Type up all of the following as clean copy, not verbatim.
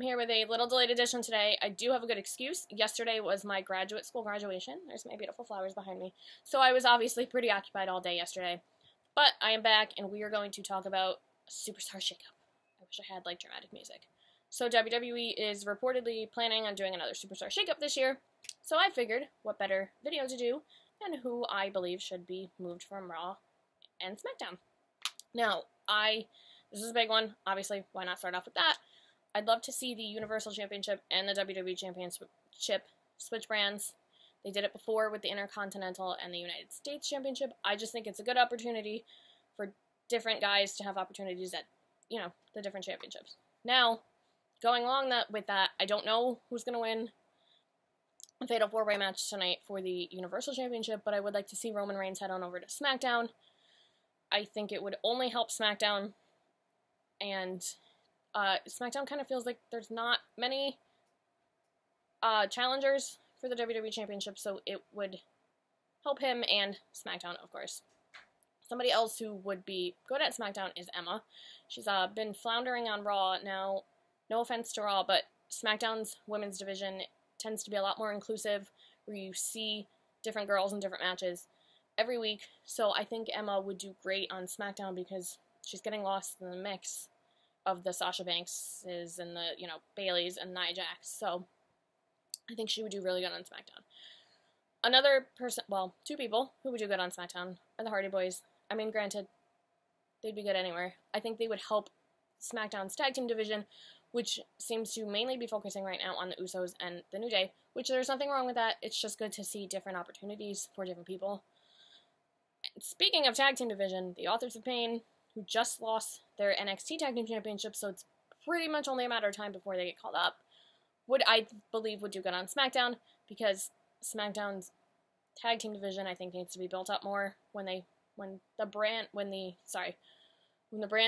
I'm here with a little delayed edition today. I do have a good excuse. Yesterday was my graduate school graduation. There's my beautiful flowers behind me. So I was obviously pretty occupied all day yesterday. But I am back, and we are going to talk about Superstar Shakeup. I wish I had, like, dramatic music. So WWE is reportedly planning on doing another Superstar Shakeup this year. So I figured what better video to do than who I believe should be moved from Raw and SmackDown. Now, this is a big one. Obviously, why not start off with that? I'd love to see the Universal Championship and the WWE Championship switch brands. They did it before with the Intercontinental and the United States Championship. I just think it's a good opportunity for different guys to have opportunities at, the different championships. Now, going along with that, I don't know who's going to win a Fatal 4-Way match tonight for the Universal Championship, but I would like to see Roman Reigns head on over to SmackDown. I think it would only help SmackDown, and SmackDown kind of feels like there's not many challengers for the WWE Championship, so it would help him and SmackDown, of course. Somebody else who would be good at SmackDown is Emma. She's been floundering on Raw. Now, no offense to Raw, but SmackDown's women's division tends to be a lot more inclusive, where you see different girls in different matches every week. So I think Emma would do great on SmackDown because she's getting lost in the mix of the Sasha Bankses and the, Baileys and Nia Jax. So I think she would do really good on SmackDown. Another person, well, two people who would do good on SmackDown are the Hardy Boys. I mean, granted, they'd be good anywhere. I think they would help SmackDown's tag team division, which seems to mainly be focusing right now on the Usos and the New Day, which there's nothing wrong with that. It's just good to see different opportunities for different people. And speaking of tag team division, the Authors of Pain, who just lost their NXT Tag Team Championship, so it's pretty much only a matter of time before they get called up, I believe would do good on SmackDown, because SmackDown's tag team division, I think, needs to be built up more. When the brand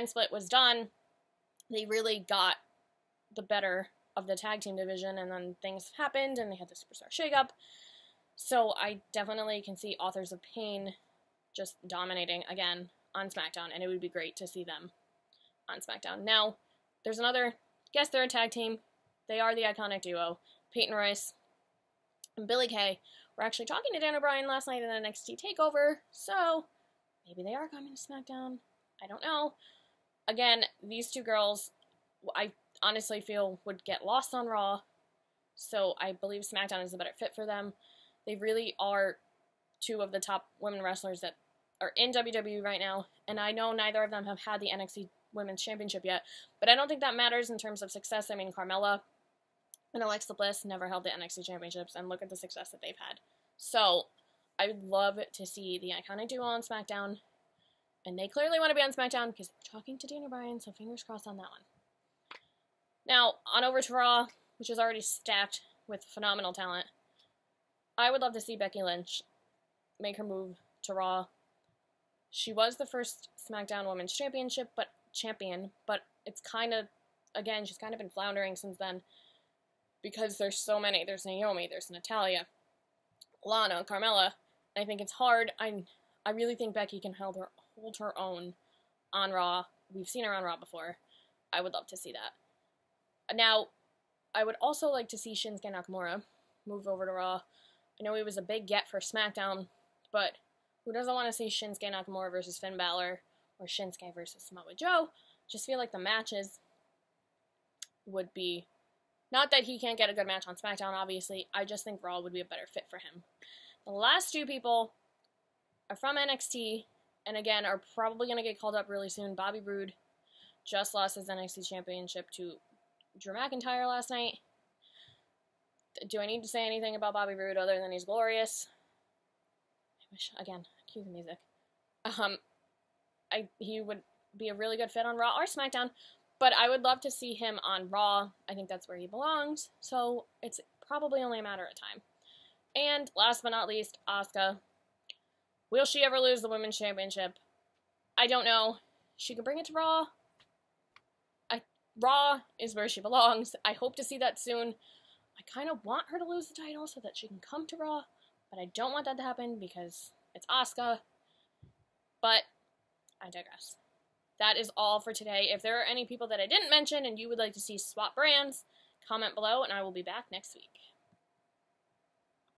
split was done, they really got the better of the tag team division, and then things happened, and they had the Superstar Shakeup. So I definitely can see Authors of Pain just dominating again on SmackDown, and it would be great to see them on SmackDown. Now, there's another they're a tag team. They are the iconic duo, Peyton Royce and Billie Kay. We're actually talking to Dan O'Brien last night in an NXT TakeOver, so maybe they are coming to SmackDown. I don't know. Again, these two girls, I honestly feel would get lost on Raw, so I believe SmackDown is a better fit for them. They really are two of the top women wrestlers that are in WWE right now, and I know neither of them have had the NXT Women's Championship yet, but I don't think that matters in terms of success. I mean, Carmella and Alexa Bliss never held the NXT Championships, and look at the success that they've had. So, I would love to see the iconic duo on SmackDown, and they clearly want to be on SmackDown because they're talking to Dan O'Brien, so fingers crossed on that one. Now, on over to Raw, which is already stacked with phenomenal talent. I would love to see Becky Lynch make her move to Raw. She was the first SmackDown Women's champion, but it's kind of, again, she's kind of been floundering since then because there's so many. There's Naomi, there's Natalya, Lana, Carmella. I think it's hard. I really think Becky can hold her own on Raw. We've seen her on Raw before. I would love to see that. Now, I would also like to see Shinsuke Nakamura move over to Raw. I know he was a big get for SmackDown, but who doesn't want to see Shinsuke Nakamura versus Finn Balor or Shinsuke versus Samoa Joe? Just feel like the matches would be, not that he can't get a good match on SmackDown, obviously. I just think Raw would be a better fit for him. The last two people are from NXT, and again, are probably going to get called up really soon. Bobby Roode just lost his NXT Championship to Drew McIntyre last night. Do I need to say anything about Bobby Roode other than he's glorious? I wish, again, cue the music. He would be a really good fit on Raw or SmackDown, but I would love to see him on Raw. I think that's where he belongs, so it's probably only a matter of time. And last but not least, Asuka. Will she ever lose the Women's Championship? I don't know. She could bring it to Raw. Raw is where she belongs. I hope to see that soon. I kind of want her to lose the title so that she can come to Raw, but I don't want that to happen because it's Asuka. But I digress. That is all for today. If there are any people that I didn't mention and you would like to see swap brands, comment below, and I will be back next week.